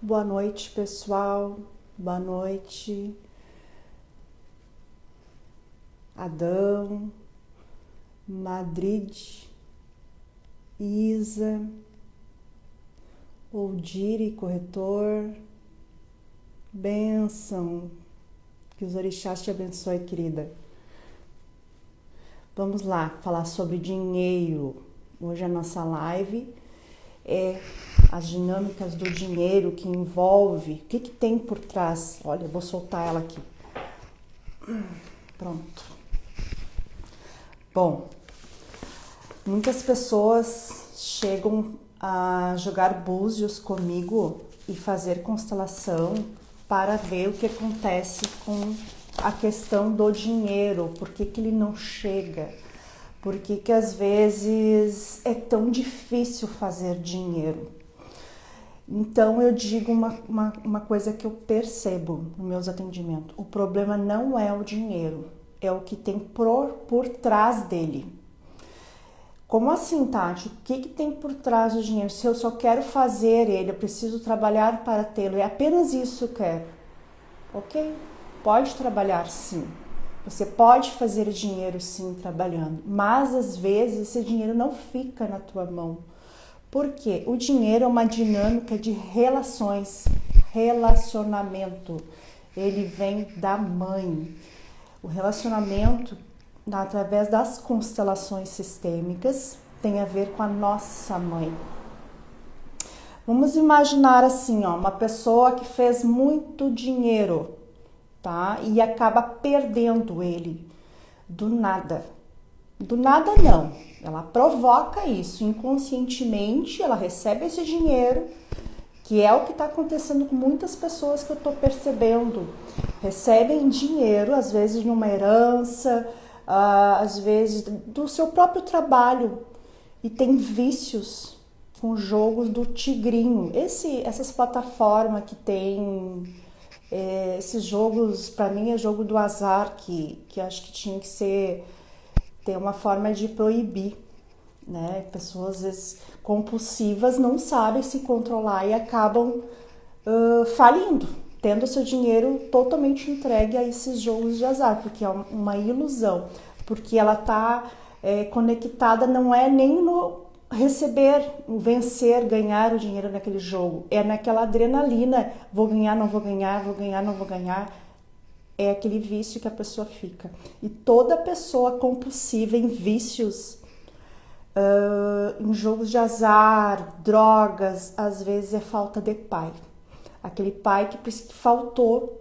Boa noite, pessoal. Boa noite, Adão, Madrid, Isa, Oldire, corretor. Bênção. Que os orixás te abençoe, querida. Vamos lá, falar sobre dinheiro. Hoje a nossa live é as dinâmicas do dinheiro que envolve, o que tem por trás. Olha, eu vou soltar ela aqui. Pronto. Bom, muitas pessoas chegam a jogar búzios comigo e fazer constelação para ver o que acontece com a questão do dinheiro, por que ele não chega, por que às vezes é tão difícil fazer dinheiro. Então eu digo uma coisa que eu percebo nos meus atendimentos: o problema não é o dinheiro, é o que tem por trás dele. Como assim, Tati? O que tem por trás do dinheiro? Se eu só quero fazer ele, eu preciso trabalhar para tê-lo, é apenas isso que eu quero. Ok? Pode trabalhar sim. Você pode fazer dinheiro sim trabalhando, mas às vezes esse dinheiro não fica na tua mão. Por quê? O dinheiro é uma dinâmica de relações, relacionamento. Ele vem da mãe. O relacionamento, através das constelações sistêmicas, tem a ver com a nossa mãe. Vamos imaginar assim, ó, uma pessoa que fez muito dinheiro, tá? E acaba perdendo ele do nada. Do nada não, ela provoca isso inconscientemente, ela recebe esse dinheiro, que é o que está acontecendo com muitas pessoas que eu estou percebendo. Recebem dinheiro, às vezes de uma herança, às vezes do seu próprio trabalho, e tem vícios com jogos do tigrinho. Essas plataformas que tem esses jogos, para mim é jogo do azar, que acho que tinha que ser... Tem uma forma de proibir, né? Pessoas às vezes compulsivas não sabem se controlar e acabam falindo, tendo seu dinheiro totalmente entregue a esses jogos de azar, porque é uma ilusão, porque ela está conectada, não é nem no receber, no vencer, ganhar o dinheiro naquele jogo, é naquela adrenalina, vou ganhar, não vou ganhar, vou ganhar, não vou ganhar. É aquele vício que a pessoa fica. E toda pessoa compulsiva em vícios, em jogos de azar, drogas, às vezes é falta de pai. Aquele pai que faltou,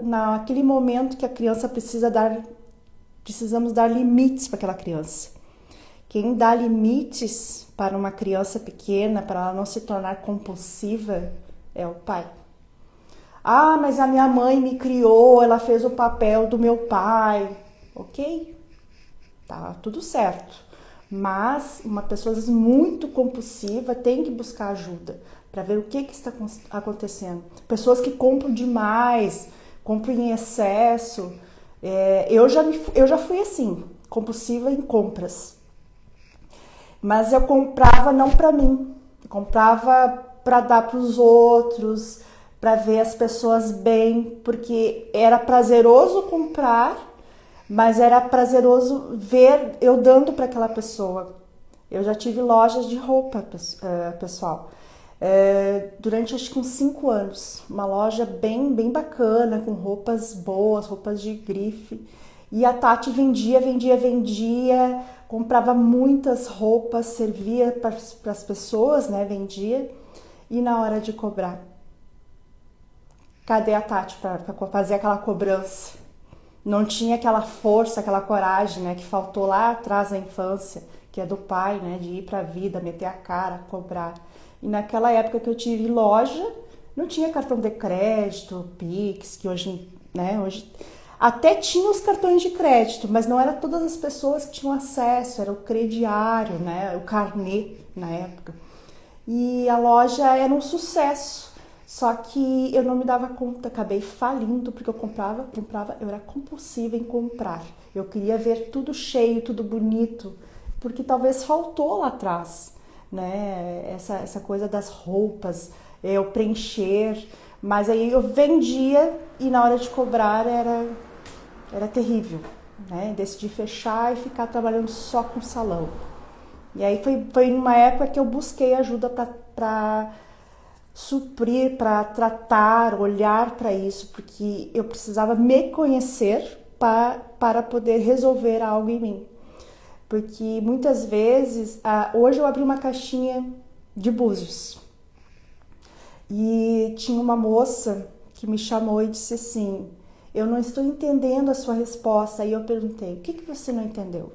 naquele momento que a criança precisamos dar limites para aquela criança. Quem dá limites para uma criança pequena, para ela não se tornar compulsiva, é o pai. Ah, mas a minha mãe me criou, ela fez o papel do meu pai. Ok, tá tudo certo. Mas uma pessoa às vezes muito compulsiva tem que buscar ajuda para ver o que está acontecendo. Pessoas que compram demais, compram em excesso. Eu já fui assim, compulsiva em compras. Mas eu comprava não para mim, eu comprava para dar para os outros, para ver as pessoas bem, porque era prazeroso comprar, mas era prazeroso ver eu dando para aquela pessoa. Eu já tive lojas de roupa, pessoal, durante acho que uns 5 anos, uma loja bem bacana, com roupas boas, roupas de grife, e a Tati vendia, comprava muitas roupas, servia para as pessoas, né, vendia, e na hora de cobrar, cadê a Tati para fazer aquela cobrança? Não tinha aquela força, aquela coragem, né, que faltou lá atrás na infância, que é do pai, né, de ir para a vida, meter a cara, cobrar. E naquela época que eu tive loja, não tinha cartão de crédito, Pix, que hoje, né, hoje até tinha os cartões de crédito, mas não era todas as pessoas que tinham acesso, era o crediário, né, o carnê na época. E a loja era um sucesso, só que eu não me dava conta, acabei falindo, porque eu comprava, eu era compulsiva em comprar. Eu queria ver tudo cheio, tudo bonito, porque talvez faltou lá atrás, né, essa coisa das roupas, eu preencher, mas aí eu vendia e na hora de cobrar era terrível, né? Decidi fechar e ficar trabalhando só com salão. E aí foi numa época que eu busquei ajuda para suprir, para tratar, olhar para isso, porque eu precisava me conhecer para poder resolver algo em mim. Porque muitas vezes, hoje eu abri uma caixinha de búzios e tinha uma moça que me chamou e disse assim: eu não estou entendendo a sua resposta. Aí eu perguntei: o que você não entendeu?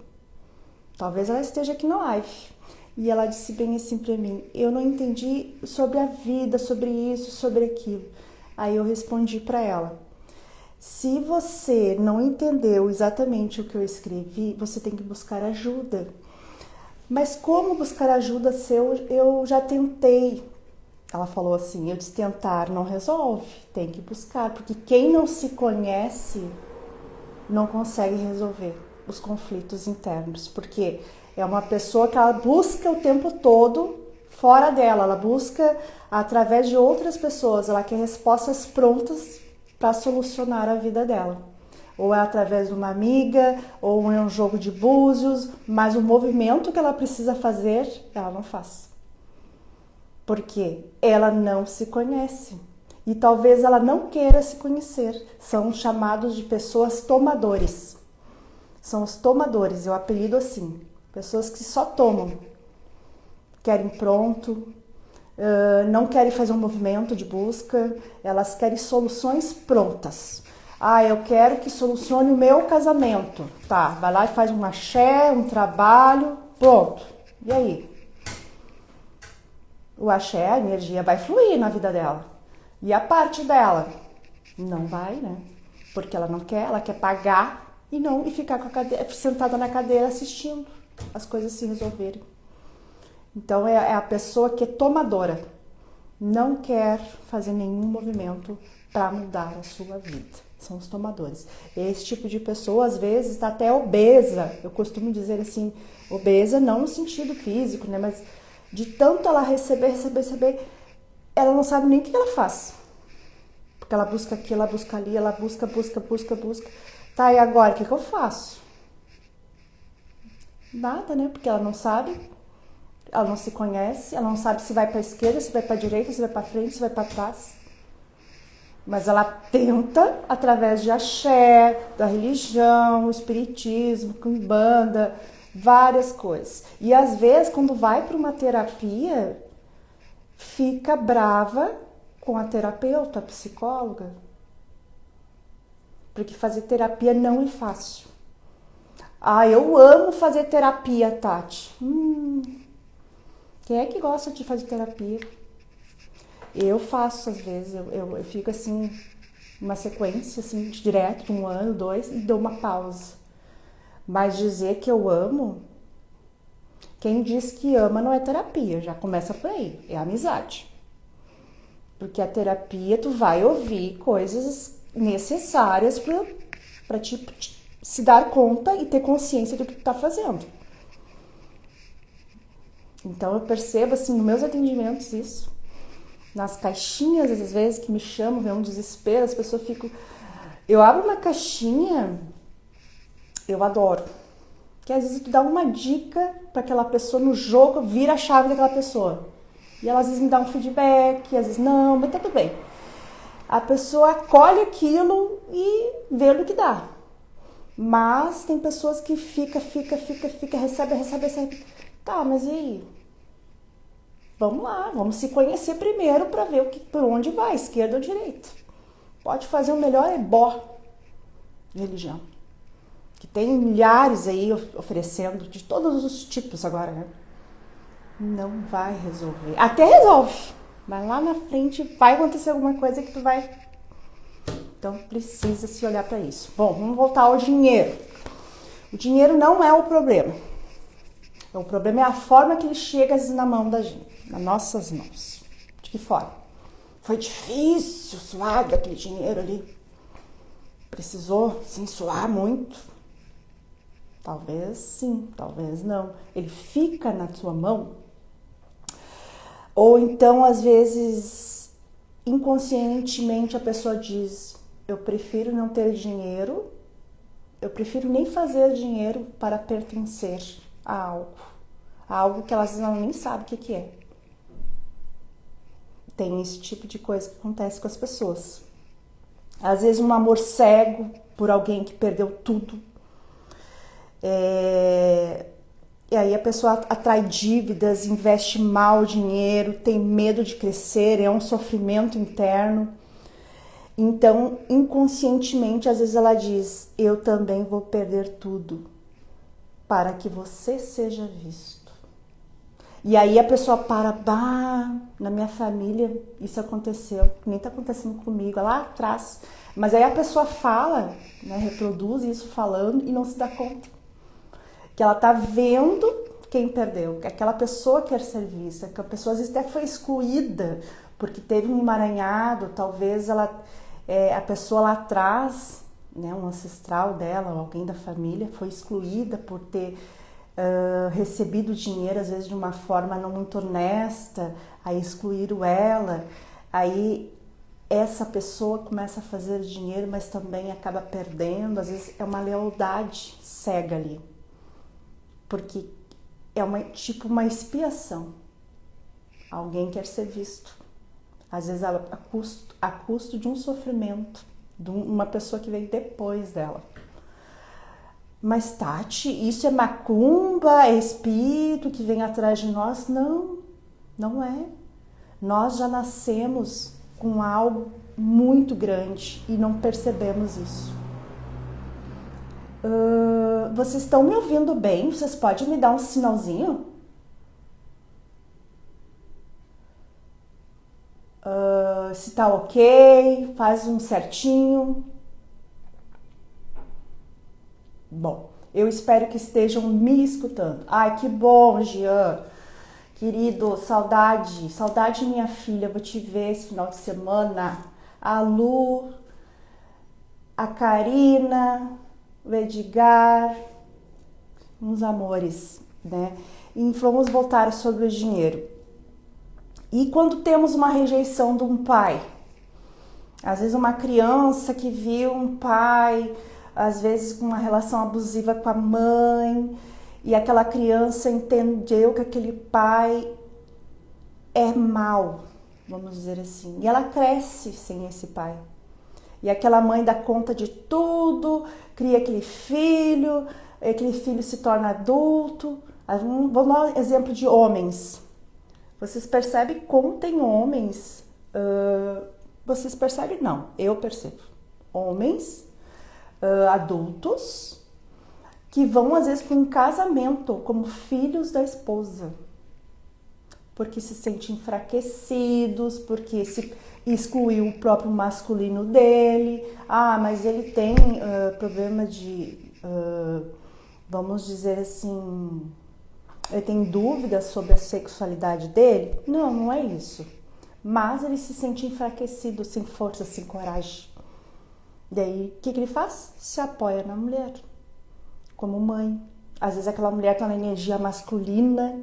Talvez ela esteja aqui na live. E ela disse bem assim para mim: eu não entendi sobre a vida, sobre isso, sobre aquilo. Aí eu respondi para ela: se você não entendeu exatamente o que eu escrevi, você tem que buscar ajuda. Mas como buscar ajuda se eu já tentei? Ela falou assim: eu disse: tentar não resolve, tem que buscar, porque quem não se conhece não consegue resolver os conflitos internos, porque é uma pessoa que ela busca o tempo todo fora dela, ela busca através de outras pessoas, ela quer respostas prontas para solucionar a vida dela. Ou é através de uma amiga, ou é um jogo de búzios, mas o movimento que ela precisa fazer, ela não faz. Porque ela não se conhece. E talvez ela não queira se conhecer. São chamados de pessoas tomadores. São os tomadores, eu apelido assim. Pessoas que só tomam. Querem pronto, não querem fazer um movimento de busca, elas querem soluções prontas. Eu quero que solucione o meu casamento. Tá, vai lá e faz um axé, um trabalho, pronto. E aí? O axé, a energia vai fluir na vida dela. E a parte dela? Não vai, né? Porque ela não quer, ela quer pagar e ficar com a cadeira, sentada na cadeira assistindo as coisas se resolverem. Então é a pessoa que é tomadora, não quer fazer nenhum movimento para mudar a sua vida. São os tomadores. Esse tipo de pessoa às vezes está até obesa. Eu costumo dizer assim, obesa não no sentido físico, né? Mas de tanto ela receber, ela não sabe nem o que ela faz. Porque ela busca aqui, ela busca ali, ela busca. Tá, e agora, o que eu faço? Nada, né? Porque ela não sabe, ela não se conhece, ela não sabe se vai para a esquerda, se vai para a direita, se vai para frente, se vai para trás. Mas ela tenta, através de axé, da religião, espiritismo, umbanda, várias coisas. E às vezes, quando vai para uma terapia, fica brava com a terapeuta, a psicóloga. Porque fazer terapia não é fácil. Eu amo fazer terapia, Tati. Quem é que gosta de fazer terapia? Eu faço às vezes, eu fico assim, uma sequência assim, direto, 1 ano, 2, e dou uma pausa. Mas dizer que eu amo, quem diz que ama não é terapia, já começa por aí, é amizade. Porque a terapia tu vai ouvir coisas necessárias para te se dar conta e ter consciência do que tu tá fazendo. Então eu percebo assim nos meus atendimentos isso. Nas caixinhas, às vezes, que me chamam, vem um desespero, as pessoas ficam... Eu abro uma caixinha, eu adoro. Porque às vezes tu dá uma dica para aquela pessoa no jogo, vira a chave daquela pessoa. E ela às vezes me dá um feedback, às vezes não, mas tá tudo bem. A pessoa acolhe aquilo e vê no que dá. Mas tem pessoas que fica, recebe. Tá, mas e aí? Vamos lá, vamos se conhecer primeiro para ver por onde vai, esquerda ou direita. Pode fazer o melhor ebó de religião. que tem milhares aí oferecendo, de todos os tipos agora, né? Não vai resolver. Até resolve, mas lá na frente vai acontecer alguma coisa que tu vai... Então precisa se olhar para isso. Bom, vamos voltar ao dinheiro. O dinheiro não é o problema. O problema é a forma que ele chega na mão da gente, nas nossas mãos. De que forma? Foi difícil suar daquele dinheiro ali. Precisou sim suar muito. Talvez sim, talvez não. Ele fica na sua mão. Ou então, às vezes, inconscientemente a pessoa diz: eu prefiro não ter dinheiro, eu prefiro nem fazer dinheiro para pertencer a algo que elas não nem sabem o que é. Tem esse tipo de coisa que acontece com as pessoas. Às vezes um amor cego por alguém que perdeu tudo. E aí a pessoa atrai dívidas, investe mal o dinheiro, tem medo de crescer, é um sofrimento interno. Então, inconscientemente, às vezes ela diz: eu também vou perder tudo para que você seja visto. E aí a pessoa para, na minha família isso aconteceu, nem tá acontecendo comigo, lá atrás. Mas aí a pessoa fala, né, reproduz isso falando e não se dá conta. Que ela tá vendo quem perdeu, que aquela pessoa quer ser vista, que a pessoa às vezes até foi excluída, porque teve um emaranhado, talvez a pessoa lá atrás, né, um ancestral dela, alguém da família, foi excluída por ter recebido dinheiro, às vezes de uma forma não muito honesta, aí excluíram ela, aí essa pessoa começa a fazer dinheiro, mas também acaba perdendo, às vezes é uma lealdade cega ali, porque é uma expiação, alguém quer ser visto, às vezes a custo de um sofrimento, de uma pessoa que veio depois dela. Mas Tati, isso é macumba, é espírito que vem atrás de nós? Não, não é. Nós já nascemos com algo muito grande e não percebemos isso. Vocês estão me ouvindo bem? Vocês podem me dar um sinalzinho? Se tá ok, faz um certinho. Bom, eu espero que estejam me escutando. Ai, que bom, Jean. Querido, saudade minha filha, vou te ver esse final de semana. A Lu, a Karina, o Edgar, uns amores, né? E vamos voltar sobre o dinheiro. E quando temos uma rejeição de um pai? Às vezes uma criança que viu um pai, às vezes com uma relação abusiva com a mãe, e aquela criança entendeu que aquele pai é mau, vamos dizer assim, e ela cresce sem esse pai. E aquela mãe dá conta de tudo, cria aquele filho se torna adulto. Vou dar um exemplo de homens. Vocês percebem como tem homens, vocês percebem? Não, eu percebo. Homens adultos que vão às vezes para um casamento como filhos da esposa, porque se sentem enfraquecidos, porque se excluiu o próprio masculino dele. Mas ele tem problema de, vamos dizer assim, ele tem dúvidas sobre a sexualidade dele? Não, não é isso. Mas ele se sente enfraquecido, sem força, sem coragem. Daí, o que ele faz? Se apoia na mulher, como mãe. Às vezes aquela mulher está na energia masculina,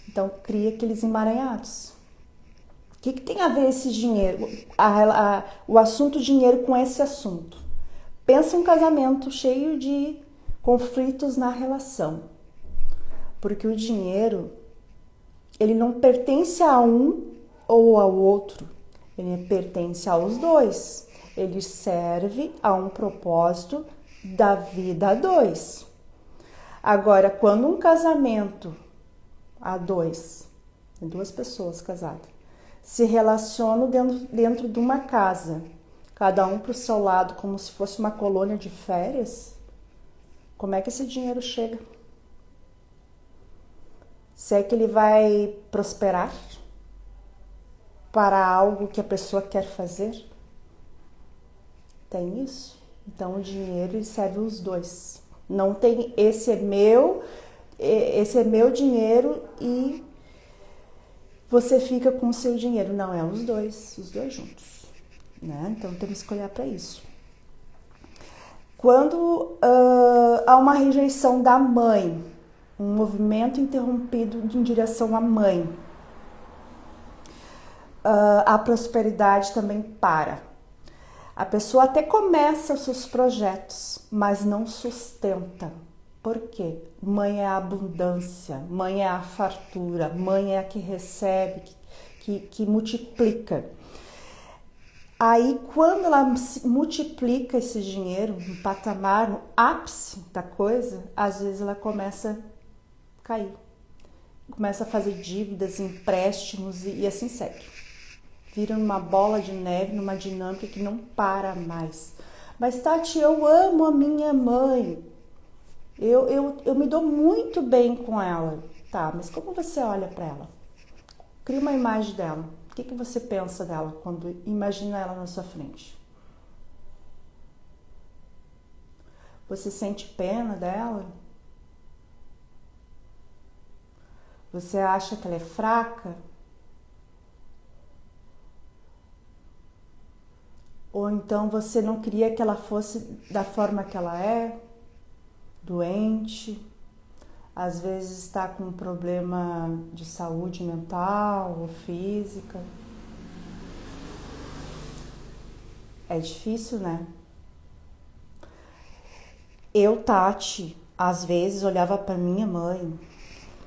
então cria aqueles emaranhados. O que tem a ver esse dinheiro, o assunto dinheiro com esse assunto? Pensa um casamento cheio de conflitos na relação. Porque o dinheiro, ele não pertence a um ou ao outro, ele pertence aos dois. Ele serve a um propósito da vida a dois. Agora, quando um casamento a dois, duas pessoas casadas, se relacionam dentro de uma casa, cada um para o seu lado, como se fosse uma colônia de férias, como é que esse dinheiro chega? Se é que ele vai prosperar para algo que a pessoa quer fazer? Tem isso? Então o dinheiro ele serve os dois. Não tem esse é meu dinheiro e você fica com o seu dinheiro. Não, é os dois juntos, né? Então temos que olhar para isso. Quando há uma rejeição da mãe, um movimento interrompido em direção à mãe, a prosperidade também para. A pessoa até começa os seus projetos, mas não sustenta. Por quê? Mãe é a abundância, mãe é a fartura, mãe é a que recebe, que multiplica. Aí, quando ela multiplica esse dinheiro no patamar, no ápice da coisa, às vezes ela começa a cair. Começa a fazer dívidas, empréstimos e assim segue. Vira numa bola de neve, numa dinâmica que não para mais. Mas, Tati, eu amo a minha mãe. Eu me dou muito bem com ela. Tá, mas como você olha para ela? Cria uma imagem dela. O que você pensa dela quando imagina ela na sua frente? Você sente pena dela? Você acha que ela é fraca? Ou então você não queria que ela fosse da forma que ela é? Doente? Às vezes está com um problema de saúde mental ou física. É difícil, né? Eu, Tati, às vezes olhava para minha mãe,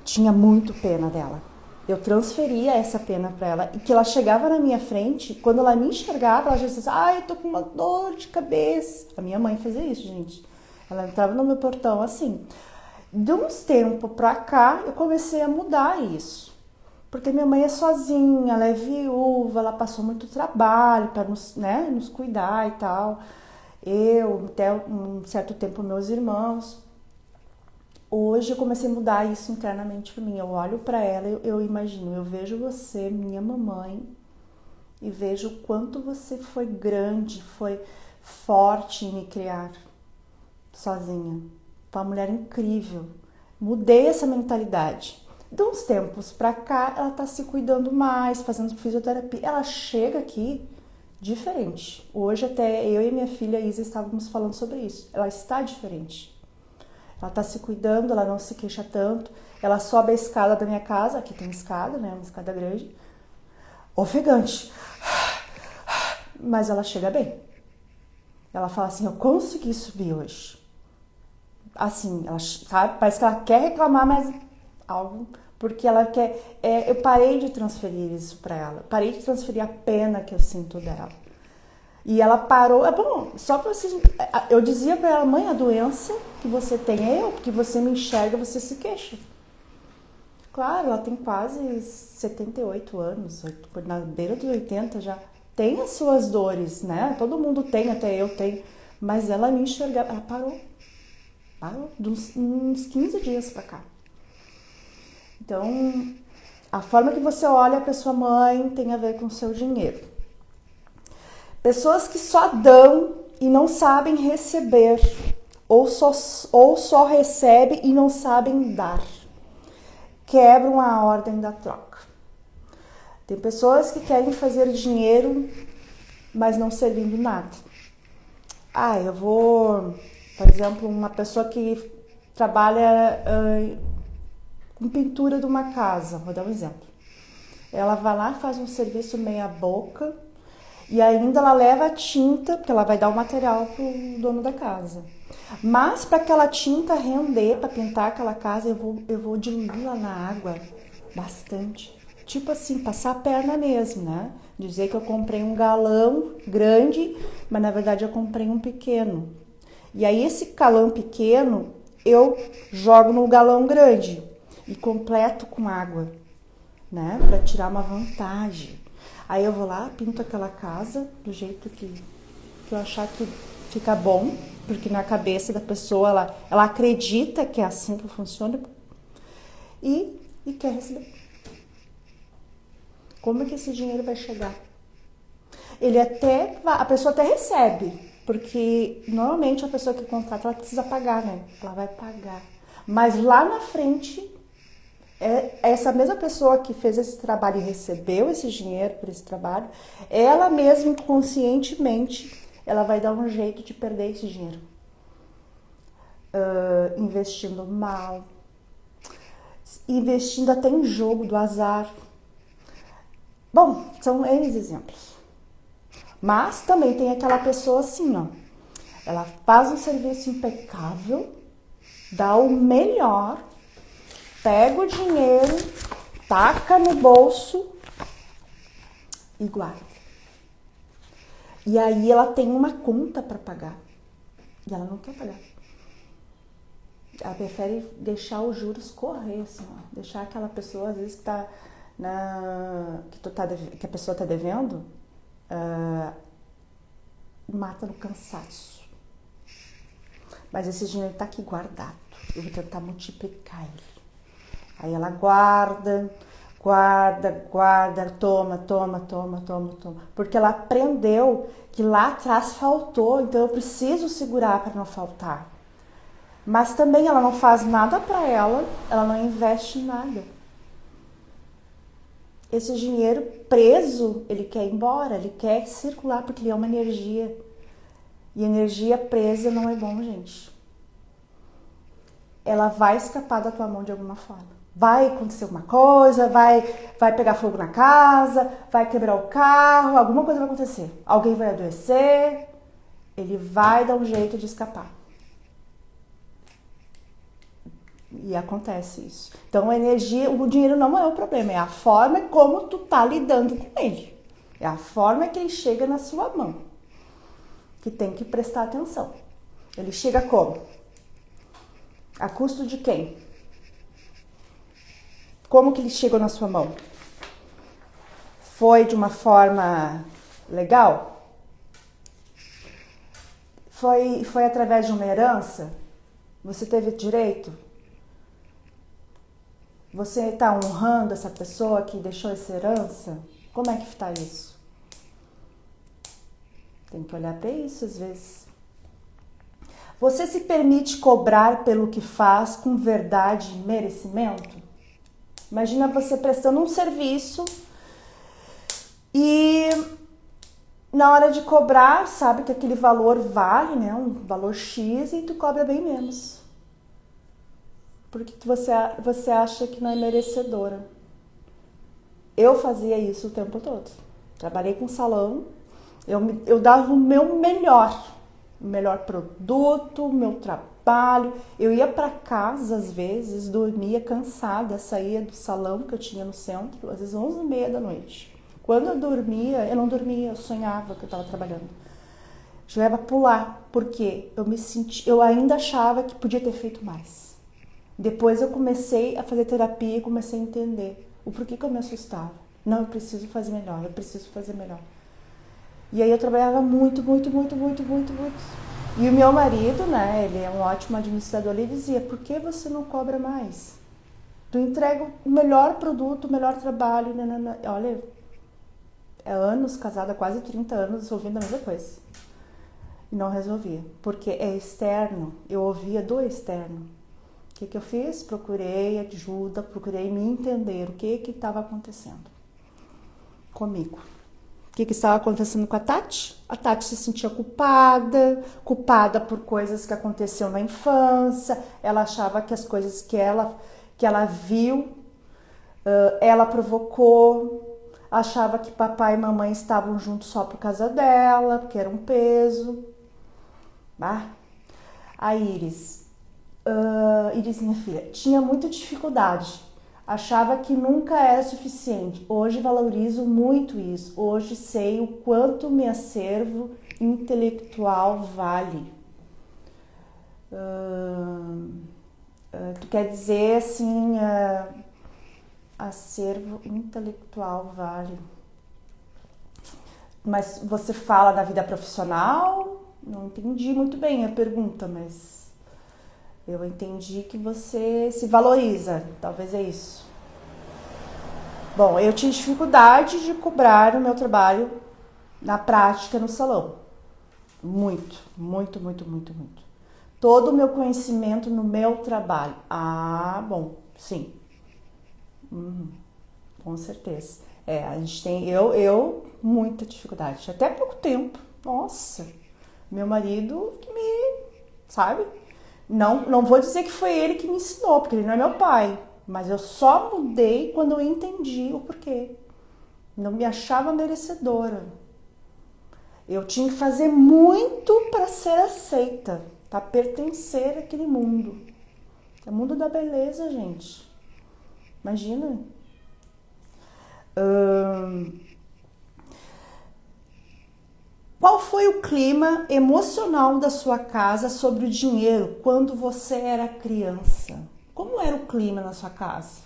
tinha muito pena dela. Eu transferia essa pena para ela e que ela chegava na minha frente, quando ela me enxergava, ela já dizia, ai, eu tô com uma dor de cabeça. A minha mãe fazia isso, gente. Ela entrava no meu portão assim. De uns tempos pra cá, eu comecei a mudar isso. Porque minha mãe é sozinha, ela é viúva, ela passou muito trabalho para nos cuidar e tal. Eu, até um certo tempo, meus irmãos. Hoje eu comecei a mudar isso internamente para mim. Eu olho para ela, eu imagino, eu vejo você, minha mamãe, e vejo o quanto você foi grande, foi forte em me criar sozinha. Foi uma mulher incrível. Mudei essa mentalidade. De uns tempos pra cá, ela tá se cuidando mais, fazendo fisioterapia. Ela chega aqui diferente. Hoje até eu e minha filha Isa estávamos falando sobre isso. Ela está diferente. Ela tá se cuidando, ela não se queixa tanto. Ela sobe a escada da minha casa, aqui tem escada, né? Uma escada grande. Ofegante. Mas ela chega bem. Ela fala assim, eu consegui subir hoje. Assim, ela sabe, parece que ela quer reclamar, mas algo, porque ela quer. Eu parei de transferir isso pra ela. Parei de transferir a pena que eu sinto dela. E ela parou, é bom, só pra vocês. Eu dizia pra ela, mãe, a doença que você tem é eu, porque você me enxerga, você se queixa. Claro, ela tem quase 78 anos, na beira dos 80 já. Tem as suas dores, né? Todo mundo tem, até eu tenho. Mas ela me enxergava, ela parou. Parou, de uns 15 dias pra cá. Então, a forma que você olha pra sua mãe tem a ver com o seu dinheiro. Pessoas que só dão e não sabem receber, ou só recebem e não sabem dar, quebram a ordem da troca. Tem pessoas que querem fazer dinheiro, mas não servindo nada. Eu vou, por exemplo, uma pessoa que trabalha com pintura de uma casa, vou dar um exemplo. Ela vai lá, faz um serviço meia boca, e ainda ela leva a tinta, porque ela vai dar o material pro dono da casa. Mas para aquela tinta render, para pintar aquela casa, eu vou diluí-la na água bastante. Tipo assim, passar a perna mesmo, né? Dizer que eu comprei um galão grande, mas na verdade eu comprei um pequeno. E aí esse galão pequeno eu jogo no galão grande e completo com água, né? Para tirar uma vantagem. Aí eu vou lá, pinto aquela casa do jeito que eu achar que fica bom. porque na cabeça da pessoa ela acredita que é assim que funciona e quer receber. Como é que esse dinheiro vai chegar? A pessoa até recebe, porque normalmente a pessoa que contrata, ela precisa pagar, né? Ela vai pagar. Mas lá na frente, essa mesma pessoa que fez esse trabalho e recebeu esse dinheiro por esse trabalho, ela mesma inconscientemente, ela vai dar um jeito de perder esse dinheiro. Investindo mal, investindo até em jogo do azar. Bom, são N exemplos. Mas também tem aquela pessoa assim, ó. Ela faz um serviço impecável, dá o melhor, pega o dinheiro, taca no bolso e guarda. E aí ela tem uma conta para pagar. E ela não quer pagar. Ela prefere deixar os juros correr, assim, ó. Deixar aquela pessoa, às vezes, que a pessoa está devendo, mata no cansaço. Mas esse dinheiro está aqui guardado. Eu vou tentar multiplicar ele. Aí ela guarda, toma. Porque ela aprendeu que lá atrás faltou, então eu preciso segurar para não faltar. Mas também ela não faz nada para ela não investe em nada. Esse dinheiro preso, ele quer ir embora, ele quer circular porque ele é uma energia. E energia presa não é bom, gente. Ela vai escapar da tua mão de alguma forma. Vai acontecer alguma coisa, vai pegar fogo na casa, vai quebrar o carro, alguma coisa vai acontecer. Alguém vai adoecer, ele vai dar um jeito de escapar. E acontece isso. Então, a energia, o dinheiro não é o problema, é a forma como tu tá lidando com ele. É a forma que ele chega na sua mão. Que tem que prestar atenção. Ele chega como? A custo de quem? Como que ele chegou na sua mão? Foi de uma forma legal? Foi através de uma herança? Você teve direito? Você está honrando essa pessoa que deixou essa herança? Como é que está isso? Tem que olhar para isso às vezes. Você se permite cobrar pelo que faz com verdade e merecimento? Imagina você prestando um serviço e na hora de cobrar, sabe que aquele valor vale, né? Um valor X e tu cobra bem menos. Porque você acha que não é merecedora. Eu fazia isso o tempo todo. Trabalhei com salão, eu dava o meu melhor produto, o meu trabalho. Eu ia para casa, às vezes, dormia cansada, saía do salão que eu tinha no centro, às vezes 11h30 da noite. Quando eu dormia, eu não dormia, eu sonhava que eu estava trabalhando. Chegava a pular, porque eu ainda achava que podia ter feito mais. Depois eu comecei a fazer terapia e comecei a entender o porquê que eu me assustava. Não, eu preciso fazer melhor, E aí eu trabalhava muito. E o meu marido, né, ele é um ótimo administrador, ele dizia, por que você não cobra mais? Tu entrega o melhor produto, o melhor trabalho, nanana. Olha, é anos, casada, quase 30 anos, ouvindo a mesma coisa. E não resolvia, porque é externo, eu ouvia do externo. O que eu fiz? Procurei ajuda, procurei me entender o que estava acontecendo comigo. O que estava acontecendo com a Tati? A Tati se sentia culpada por coisas que aconteceram na infância. Ela achava que as coisas que ela viu, ela provocou. Achava que papai e mamãe estavam juntos só por causa dela, porque era um peso. A Iris, minha filha, tinha muita dificuldade. Achava que nunca era suficiente. Hoje valorizo muito isso. Hoje sei o quanto meu acervo intelectual vale. Tu quer dizer assim, acervo intelectual vale. Mas você fala da vida profissional Não entendi muito bem a pergunta, mas eu entendi que você se valoriza. Talvez é isso. Bom, eu tinha dificuldade de cobrar o meu trabalho na prática no salão. Muito, muito, muito, muito, muito. Todo o meu conhecimento no meu trabalho. Ah, bom, sim. Com certeza. A gente tem, muita dificuldade. Até pouco tempo. Nossa, meu marido que me, sabe? Não vou dizer que foi ele que me ensinou, porque ele não é meu pai. Mas eu só mudei quando eu entendi o porquê. Não me achava merecedora. Eu tinha que fazer muito para ser aceita, para pertencer àquele mundo. É o mundo da beleza, gente. Imagina. Qual foi o clima emocional da sua casa sobre o dinheiro quando você era criança? Como era o clima na sua casa?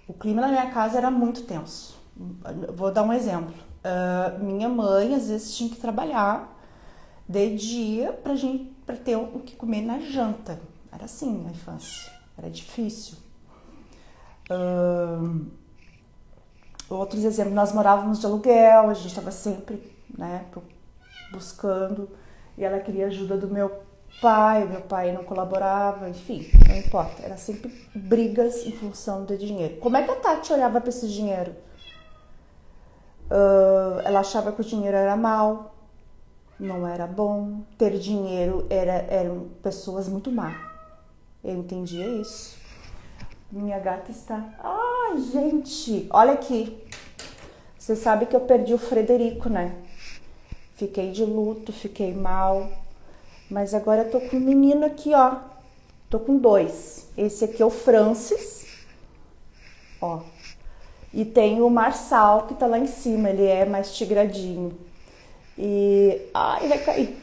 O clima na minha casa era muito tenso. Vou dar um exemplo. Minha mãe às vezes tinha que trabalhar de dia para ter o que comer na janta. Era assim na infância. Era difícil. Outros exemplos, nós morávamos de aluguel, a gente estava sempre, né, buscando, e ela queria ajuda do meu pai não colaborava, enfim, não importa, era sempre brigas em função do dinheiro. Como é que a Tati olhava para esse dinheiro? Ela achava que o dinheiro era mal, não era bom, ter dinheiro eram pessoas muito má. Eu entendia isso. Minha gata está... Ah, gente, olha aqui. Você sabe que eu perdi o Frederico, né? Fiquei de luto, fiquei mal. Mas agora eu tô com um menino aqui, ó. Tô com 2. Esse aqui é o Francis. Ó. E tem o Marçal, que tá lá em cima. Ele é mais tigradinho. E... Ai, vai cair.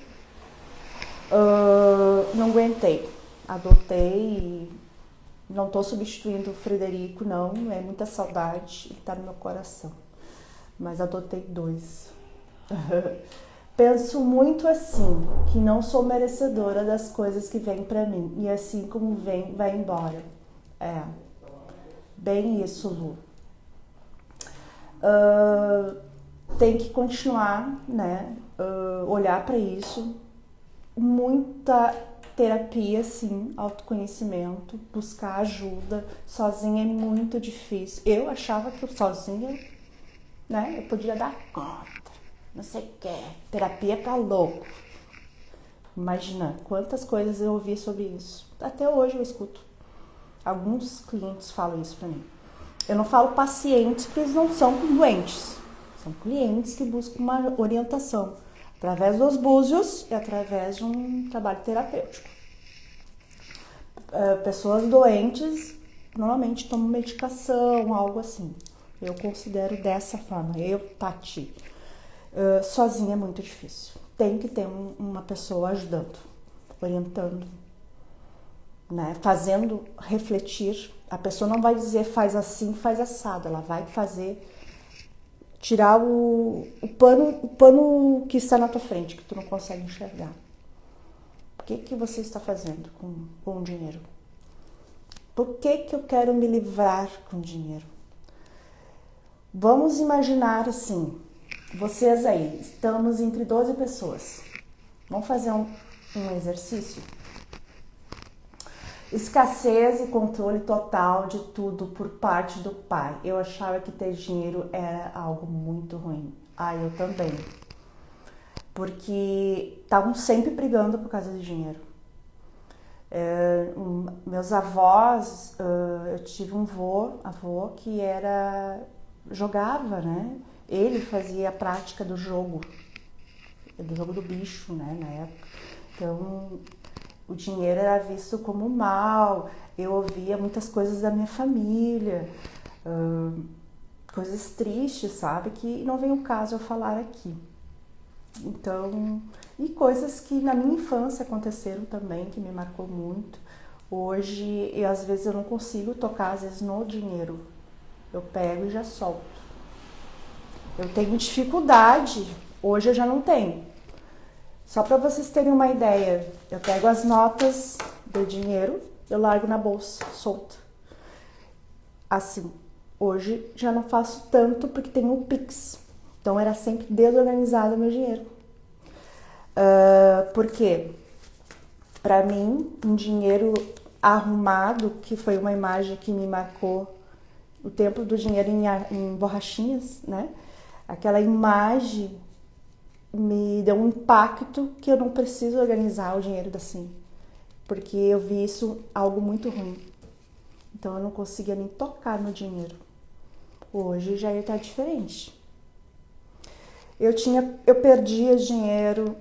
Não aguentei. Adotei e... Não tô substituindo o Frederico, não. É muita saudade. Ele tá no meu coração. Mas adotei 2. Penso muito assim, que não sou merecedora das coisas que vêm pra mim. E assim como vem, vai embora. Bem isso, Lu. Tem que continuar, né? Olhar pra isso. Muita terapia, sim, autoconhecimento, buscar ajuda. Sozinha é muito difícil. Eu achava que sozinha, né, eu podia dar conta, não sei o que. Terapia pra louco. Imagina quantas coisas eu ouvi sobre isso. Até hoje eu escuto. Alguns clientes falam isso pra mim. Eu não falo pacientes porque eles não são doentes. São clientes que buscam uma orientação através dos búzios e através de um trabalho terapêutico. Pessoas doentes normalmente tomam medicação, algo assim. Eu considero dessa forma. Eu, Tati, sozinha é muito difícil. Tem que ter uma pessoa ajudando, orientando, né? Fazendo refletir. A pessoa não vai dizer faz assim, faz assado. Ela vai fazer... Tirar o pano que está na tua frente, que tu não consegue enxergar. O que você está fazendo com o dinheiro? Por que eu quero me livrar com o dinheiro? Vamos imaginar assim, vocês aí, estamos entre 12 pessoas. Vamos fazer um exercício? Escassez e controle total de tudo por parte do pai. Eu achava que ter dinheiro era algo muito ruim. Eu também. Porque estavam sempre brigando por causa de dinheiro. Meus avós, eu tive um avô que jogava, né? Ele fazia a prática do jogo do bicho, né, na época. Então... O dinheiro era visto como mal, eu ouvia muitas coisas da minha família, coisas tristes, sabe, que não vem o caso eu falar aqui. Então, e coisas que na minha infância aconteceram também, que me marcou muito. Hoje, às vezes eu não consigo tocar, às vezes, no dinheiro. Eu pego e já solto. Eu tenho dificuldade, hoje eu já não tenho. Só para vocês terem uma ideia, eu pego as notas do dinheiro, eu largo na bolsa, solta. Assim, hoje já não faço tanto porque tem o Pix. Então era sempre desorganizado o meu dinheiro. Por quê? Para mim, um dinheiro arrumado, que foi uma imagem que me marcou o tempo do dinheiro em borrachinhas, né? Aquela imagem me deu um impacto que eu não preciso organizar o dinheiro assim, porque eu vi isso algo muito ruim. Então eu não conseguia nem tocar no dinheiro. Hoje já ia estar diferente. Eu perdia dinheiro,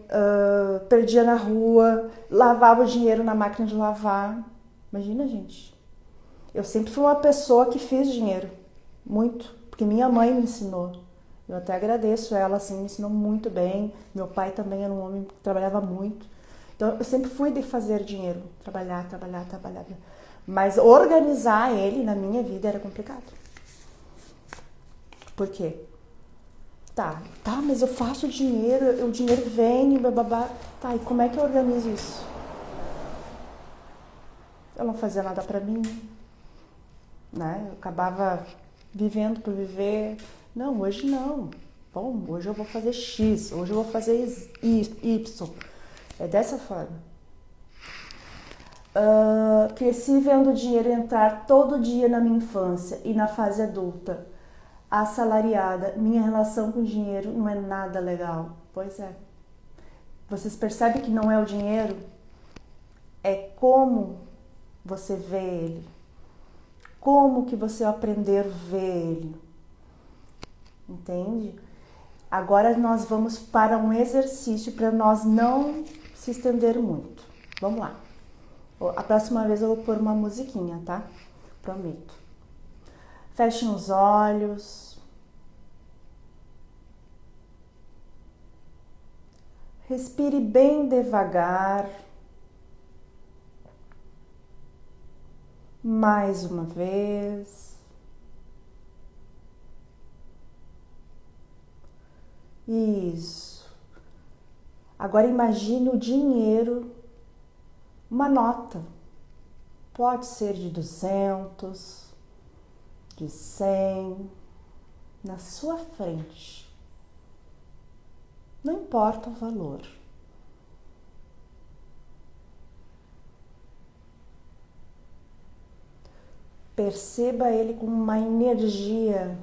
perdia na rua, lavava o dinheiro na máquina de lavar. Imagina, gente. Eu sempre fui uma pessoa que fiz dinheiro, muito, porque minha mãe me ensinou. Eu até agradeço ela, assim, me ensinou muito bem. Meu pai também era um homem que trabalhava muito. Então eu sempre fui de fazer dinheiro, trabalhar. Mas organizar ele na minha vida era complicado. Por quê? Tá, mas eu faço dinheiro, o dinheiro vem, bababá. Tá, e como é que eu organizo isso? Eu não fazia nada pra mim, né? Eu acabava vivendo por viver. Não, hoje não. Bom, hoje eu vou fazer X, hoje eu vou fazer Y. É dessa forma. Cresci vendo o dinheiro entrar todo dia na minha infância e na fase adulta. Assalariada, minha relação com o dinheiro não é nada legal. Pois é. Vocês percebem que não é o dinheiro? É como você vê ele. Como que você aprender a ver ele. Entende? Agora nós vamos para um exercício para nós não se estender muito. Vamos lá. A próxima vez eu vou pôr uma musiquinha, tá? Prometo. Fechem os olhos. Respire bem devagar. Mais uma vez. Isso. Agora imagine o dinheiro, uma nota. Pode ser de 200, de 100, na sua frente. Não importa o valor. Perceba ele com uma energia.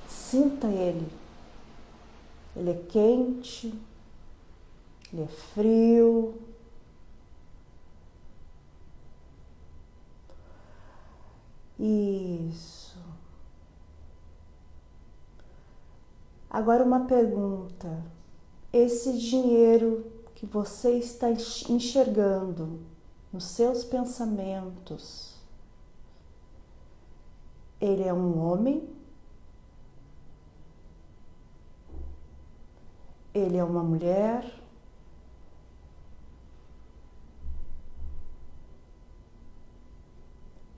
Sinta ele. Ele é quente, ele é frio. Isso. Agora uma pergunta. Esse dinheiro que você está enxergando nos seus pensamentos, ele é um homem? Ele é uma mulher?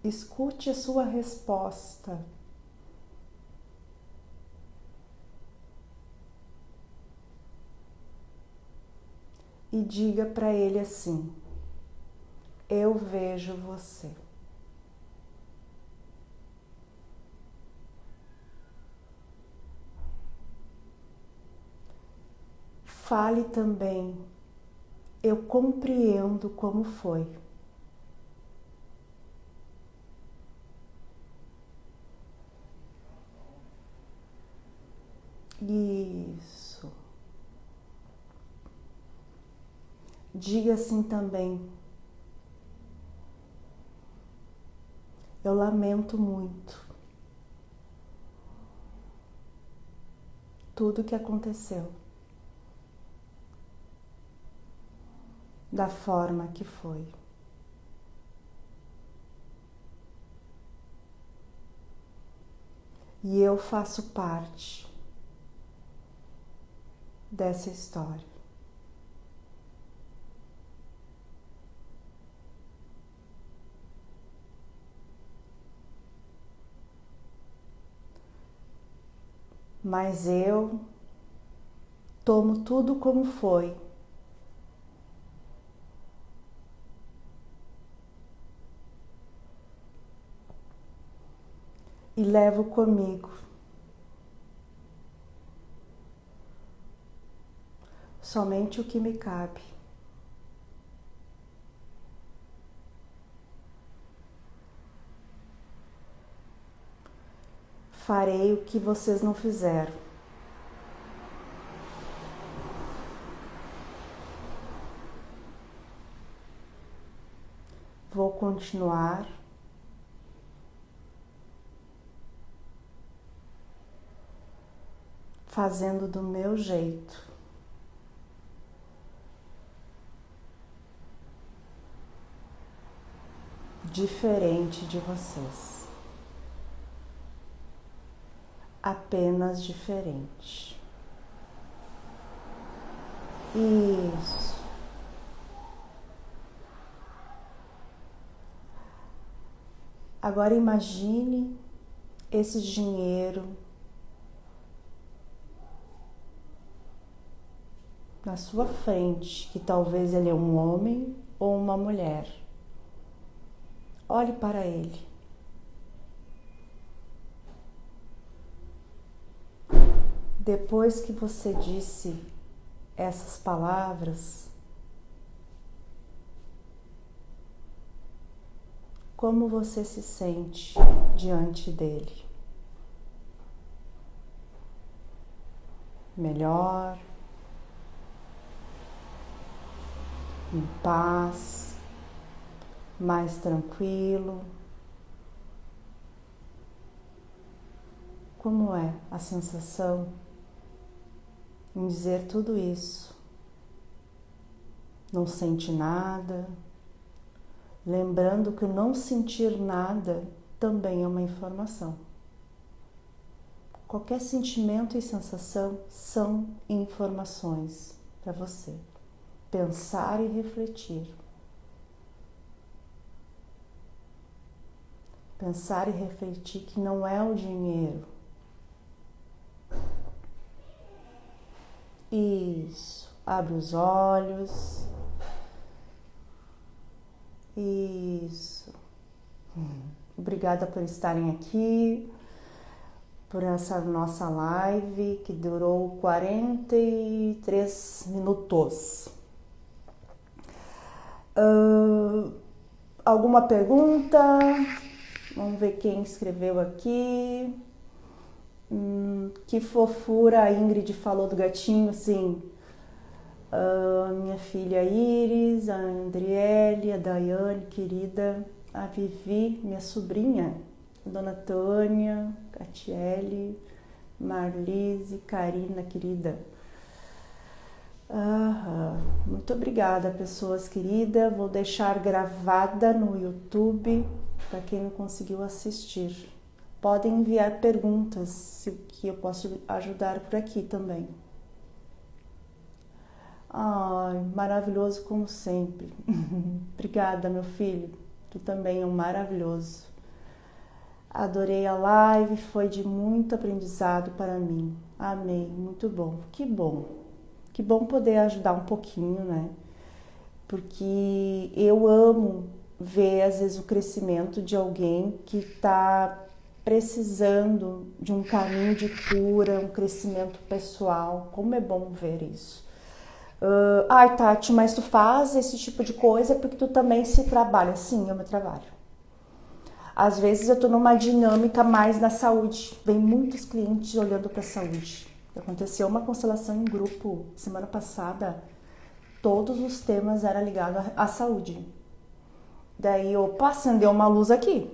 Escute a sua resposta. E diga para ele assim: eu vejo você. Fale também: eu compreendo como foi. Isso. Diga assim também: eu lamento muito tudo que aconteceu, da forma que foi. E eu faço parte dessa história. Mas eu Tomo tudo como foi. E levo comigo somente o que me cabe. Farei o que vocês não fizeram. Vou continuar fazendo do meu jeito. Diferente de vocês. Apenas diferente. Isso. Agora imagine esse dinheiro na sua frente, que talvez ele é um homem ou uma mulher. Olhe para ele. Depois que você disse essas palavras, como você se sente diante dele? Melhor? Em paz? Mais tranquilo? Como é a sensação em dizer tudo isso? Não sente nada? Lembrando que não sentir nada também é uma informação. Qualquer sentimento e sensação são informações para você pensar e refletir. Pensar e refletir que não é o dinheiro. Isso. Abre os olhos. Isso. Obrigada por estarem aqui, por essa nossa live que durou 43 minutos. Alguma pergunta? Vamos ver quem escreveu aqui. Que fofura, a Ingrid falou do gatinho, sim. Minha filha Iris, a Andriele, a Daiane, querida, a Vivi, minha sobrinha, a Dona Tânia, Catiele, Marlise, Karina, querida. Muito obrigada, pessoas queridas. Vou deixar gravada no YouTube para quem não conseguiu assistir. Podem enviar perguntas, que eu posso ajudar por aqui também. Ai, maravilhoso como sempre. Obrigada, meu filho. Tu também é um maravilhoso. Adorei a live, foi de muito aprendizado para mim. Amei, muito bom. Que bom. Que bom poder ajudar um pouquinho, né? Porque eu amo ver, às vezes, o crescimento de alguém que está precisando de um caminho de cura, um crescimento pessoal. Como é bom ver isso. Ai, Tati, mas tu faz esse tipo de coisa porque tu também se trabalha. Sim, eu me trabalho. Às vezes eu tô numa dinâmica mais na saúde. Vem muitos clientes olhando para a saúde. Aconteceu uma constelação em grupo semana passada. Todos os temas eram ligados à saúde. Daí, opa, acendeu uma luz aqui.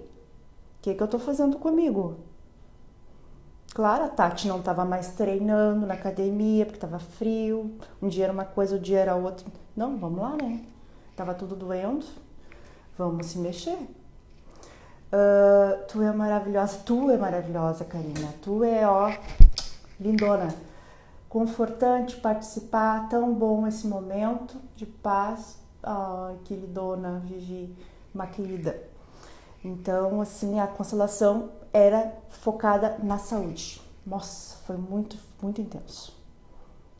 O que eu tô fazendo comigo? Claro, a Tati não estava mais treinando na academia, porque estava frio. Um dia era uma coisa, o dia era outra. Não, vamos lá, né? Tava tudo doendo. Vamos se mexer. Tu é maravilhosa, Karina. Tu é, ó, lindona. Confortante participar, tão bom esse momento de paz. Ai, que lindona, Vivi, uma querida. Então, assim, a constelação era focada na saúde. Nossa, foi muito, muito intenso.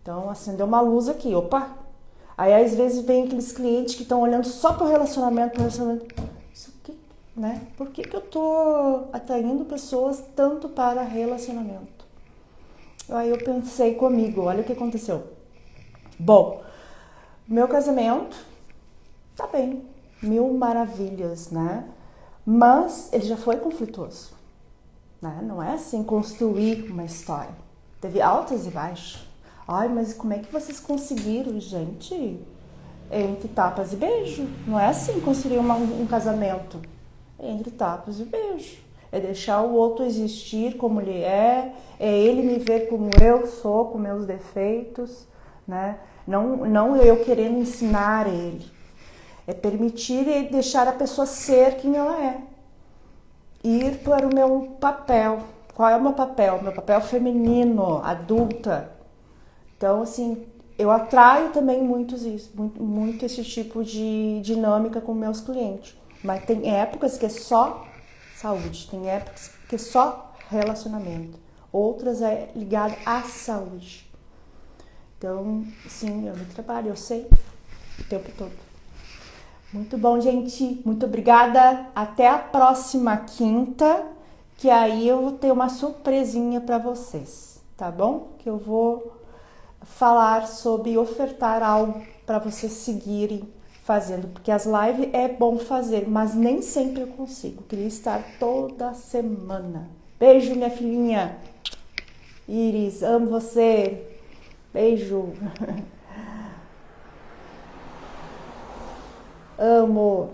Então, acendeu uma luz aqui, opa! Aí, às vezes, vem aqueles clientes que estão olhando só para o relacionamento, Isso aqui, né? Por que eu tô atraindo pessoas tanto para relacionamento? Aí eu pensei comigo, olha o que aconteceu. Bom, meu casamento tá bem, 1000 maravilhas, né? Mas ele já foi conflituoso, né? Não é assim construir uma história. Teve altas e baixos. Ai, mas como é que vocês conseguiram, gente? Entre tapas e beijo. Não é assim construir um casamento. Entre tapas e beijo. É deixar o outro existir como ele é ele me ver como eu sou, com meus defeitos, né? Não eu querendo ensinar ele. É permitir e deixar a pessoa ser quem ela é. Ir para o meu papel. Qual é o meu papel? Meu papel feminino, adulta. Então, assim, eu atraio também muito esse tipo de dinâmica com meus clientes. Mas tem épocas que é só saúde, tem épocas que é só relacionamento. Outras é ligado à saúde. Então, sim, eu me trabalho, eu sei, o tempo todo. Muito bom, gente. Muito obrigada. Até a próxima quinta, que aí eu vou ter uma surpresinha para vocês, tá bom? Que eu vou falar sobre ofertar algo para vocês seguirem fazendo, porque as lives é bom fazer, mas nem sempre eu consigo. Eu queria estar toda semana. Beijo, minha filhinha. Iris, amo você. Beijo. Amo.